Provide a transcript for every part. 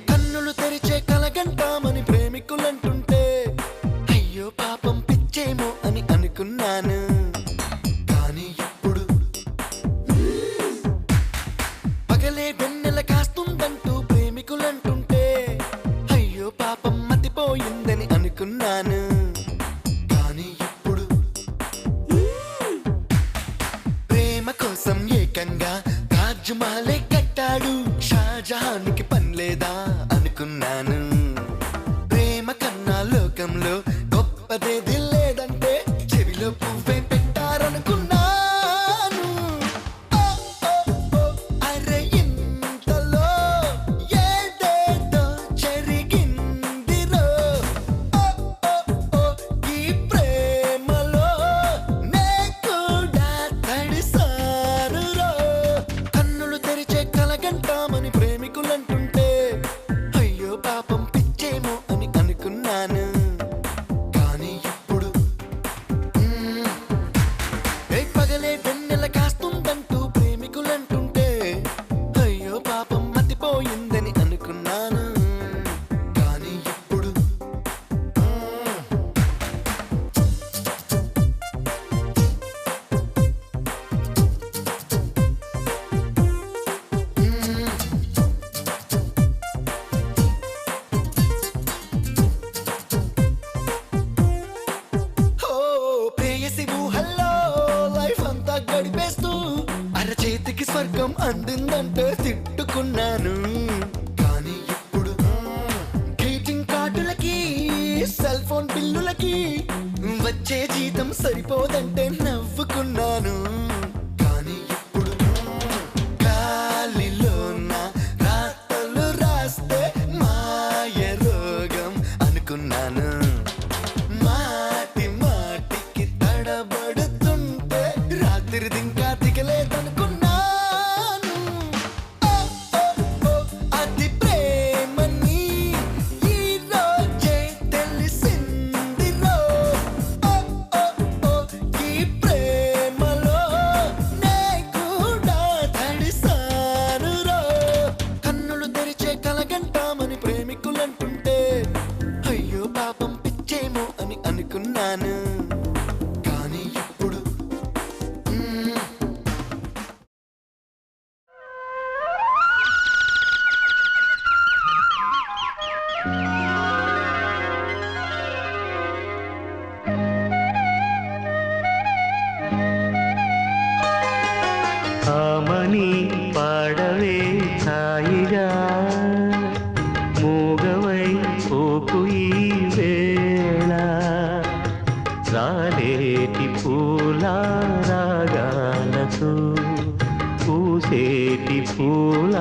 కన్నులు తెరిచే కలగంటామని ప్రేమికులంటుంటే అయ్యో పాపం పిచ్చేమో అని అనుకున్నాను. కానీ ఇప్పుడు పగలే వెన్నెల కాస్తుందంటూ ప్రేమికులంటుంటే అయ్యో పాపం మతిపోయిందని అనుకున్నాను. కానీ ఇప్పుడు ప్రేమ కోసం ఏకంగా తాజ్మహలే కట్టాడు షాజహాన్‌కి పనిలేదా అనుకున్నాను. ప్రేమ కన్నా లోకంలో గొప్పదేది లేదంటే చెవిలో పువ్వే పెట్టారనుకున్నాను. ఓ ఓ ఓ అరే ఇంతలో ఏదేదో జరిగిందిరో. ఓ ఓ ఓ ఈ ప్రేమలో నే కూడా తడిసానురో. కన్నులు తెరిచే కలగంటామని ప్రేమికులంటుంటే అయ్యో పాపం పిచ్చేమో అని అనుకున్నాను. కానీ ఇప్పుడు పగలే వెన్నెల కాస్తుందంటూ ప్రేమికులంటుంటే అయ్యో పాపం మతిపోయిందని అనుకున్నాను. కానీ ఇప్పుడు ఓ ప్రేయసి ఊహల్లో లైఫ్ అంతా గడిపేస్తూ అరచేతికి స్వర్గం అందిందంటే తిట్టుకున్నాను. కానీ ఇప్పుడు గ్రీటింగ్ కార్డులకి సెల్ ఫోన్ బిల్లులకి వచ్చే జీతం సరిపోదంటే నవ్వుకున్నాను. కానీ ఇప్పుడు గాలిలోన రాతలు రాస్తే మాయ రోగం అనుకున్నాను. మాటి మాటికి తడబడుతుంటే రాత్రిదింకా దిగలేదనుకున్నాను. ఓ ఓ ఓ అది ప్రేమని ఈ రోజే తెలిసిందిరో. ఓ ఓ ఓ ఈ ప్రేమలో నే కూడా తడిసానురో. కన్నులు తెరిచే కలగంటామని ప్రేమికులంటుంటే అయ్యో పాపం పిచ్చేమో అని అనుకున్నాను. కానీ ఇప్పుడు ఆమని పాడవే హాయిగా మూగవై పోకు ఈ వేళ రాలేటి పూల రాగాలతో పూసేటి పూల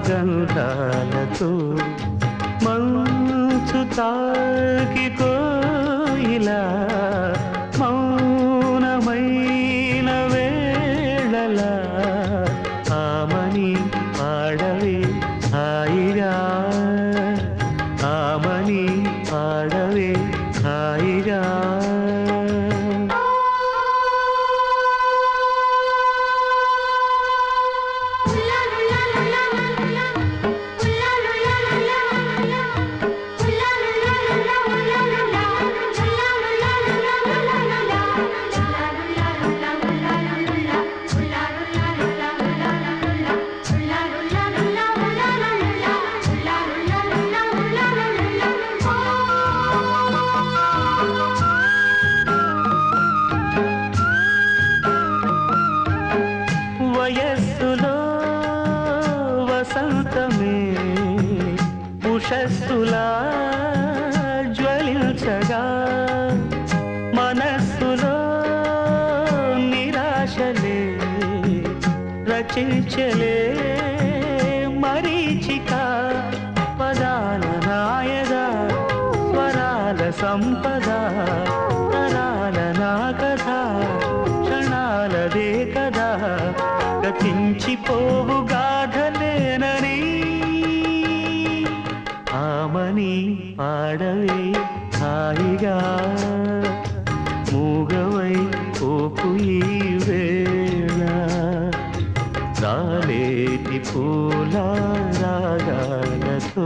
గంధాలతో మంచు తాకి కోయిలా మౌనమైన వేళలా ఆమని పాడవే హాయిగా ఆమని పాడవే హాయిగా వయస్సులో వసంతమే ఉషస్సులా జ్వలించగా మనస్సులో నిరాశలే రచించలే మరీచిక పదాల నాయగా స్వరాల సంపద తరాల నా కథ క్షణాలదే కదా గతించిపోవు గాథలేనని ఆమని పాడవే హాయిగా మూగవై పోకు ఈ వేళ రాలేటి పూల రాగాల కళ్ళతో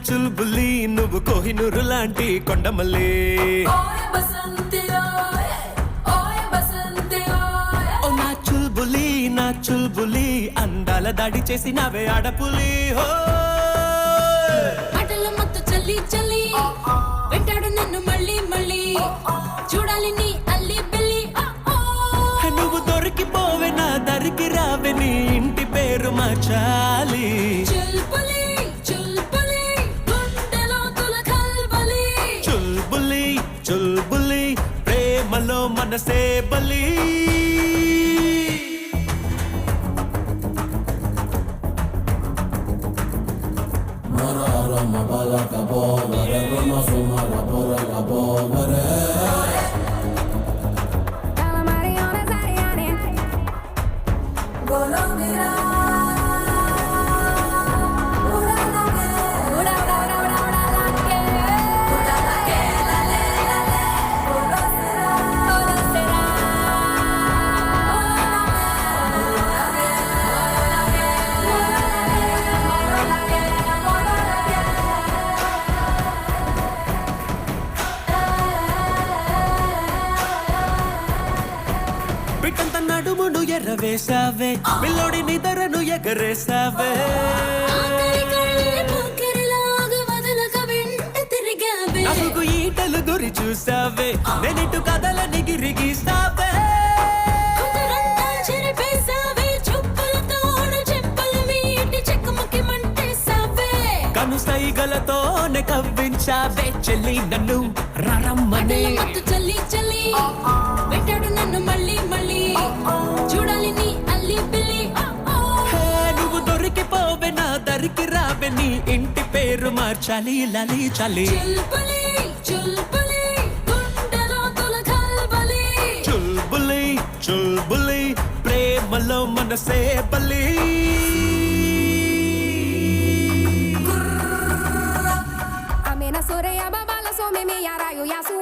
చుల్బులి నువ్వు కోహినూరు లాంటి కొండమల్లి నా చుల్బులి అందాల దాడి చేసి నావే ఆడపులి ఆటల మత్తు చల్లి చల్లి వెంటాడు నన్ను మళ్ళీ మళ్ళీ చూడాలి నీ అల్లి బిల్లి నువ్వు దొరికిపోవే నా దరికి రావే నీ ఇంటి పేరు మార్చాలి చుల్బులి చుల్బులి గుండెలో తులకల్బలి చుల్బులి చుల్బులి ప్రేమలో మనసే బలి పిట్టంత నడుమును ఎర్రవేశావే పిల్లోడి నిదరను ఎగరేశావే నాకు ఈటలు గురి చూసావే నేనిటు కథలని గిరిగిస్తావే కను సైగలతోనే కవ్వించావే చెల్లి నన్ను రమ్మని చల్లి చల్లి వెంటాడు నన్ను మళ్ళీ మళ్ళీ చూడాలి నీ అల్లి బిల్లి నువ్వు దొరికిపోవే నా దరికి రావే నీ ఇంటి పేరు మార్చాలి లాలి చాలి చుల్బులి చుల్బులి గుండెలో తులకల్బలి చుల్బులి చుల్బులి ప్రేమలో మనసే బలి Amena soreya babala so me me yara yo yasu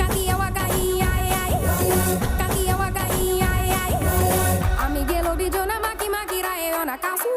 Kakia waka ai ai Kakia waka ai ai Amigelo bijona maki maki rae ona kasu